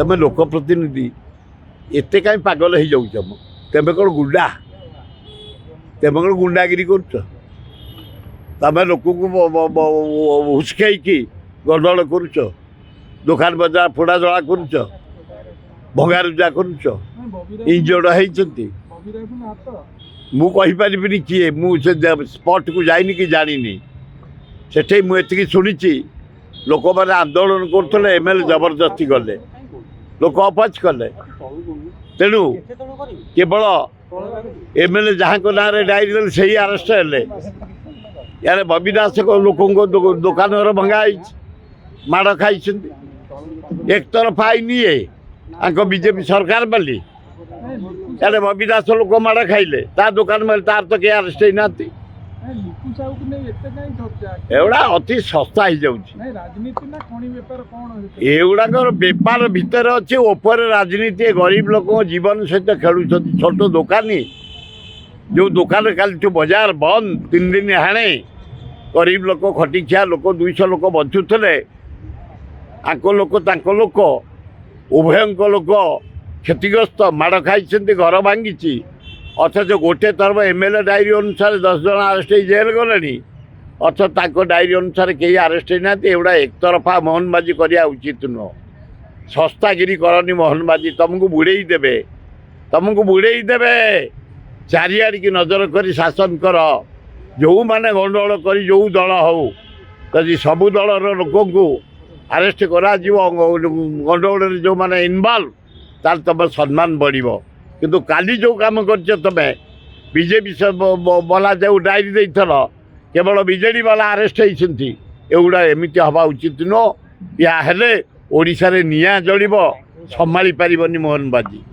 तुम लोकप्रतिनिधि एते कहीं पागल हो जाऊच तेमे कौन गुंडा तेमे कौन गुंडागिरी कर तुम लोक हुस्कई गंडल करुच दुकान बजार फोड़ा जला करुच भंगारुजा करुच इंजर्ड होती मु कहीपरि किए मुझे स्पॉट को जाइनी कि जानी से मुझे शुणी लोक मैंने आंदोलन करते एमएलए जबरदस्ती गले लोक अपच कले तेणु केवल एमएलए जहाँ को ना डायरी देते से ही अरेस्ट हेले यार बबी दास लोक दुकान भंगा माड़ खाई एक तरफा आईनी ये बीजेपी सरकार बोली यार बबी दास लोक माड़ खाइले दुकान में तार तो किए अरेस्ट होना एगुड़ा अति सस्ता हो जागुड़ाक बेपार भितर अच्छे ओपर राजनीति गरीब लोक जीवन सहित खेलुं छोट दुकानी जो दुकान काली जो बाजार बंद 3 दिन हाणे गरीब लोक खटिखिया लोक 200 लोक बंचुले आंको लोक उभय लोक क्षतिग्रस्त माड़ खाई घर भांगी अथच गोटे तरफ एमएलए डायरी अनुसार 10 जन अरेस्ट जेल गले अथच डायरी अनुसार कहीं अरेस्ट होना एगुड़ा एक तरफा मोहनबाजी करवा उचित नुह सस्तागिरी करनी मोहनबाजी तुमको बुड़े देवे चारिआड़ की नजर कर शासन कर जो मैंने गंडगोल कर जो दल हो कभी सबू दलर लोक अरेस्ट करा गंडगोल जो मैंने इनवल्व ताल तुम सम्मान बढ़ किंतु काली जो काम कर तुम्हें बीजेपी वाला जो डायरी देथल केवल बीजेडी वाला अरेस्ट होती एगुड़ा एमती हवा उचित नुह या ओडिशा रे निया जलिब संभाली पारिबनी मोहनबाजी।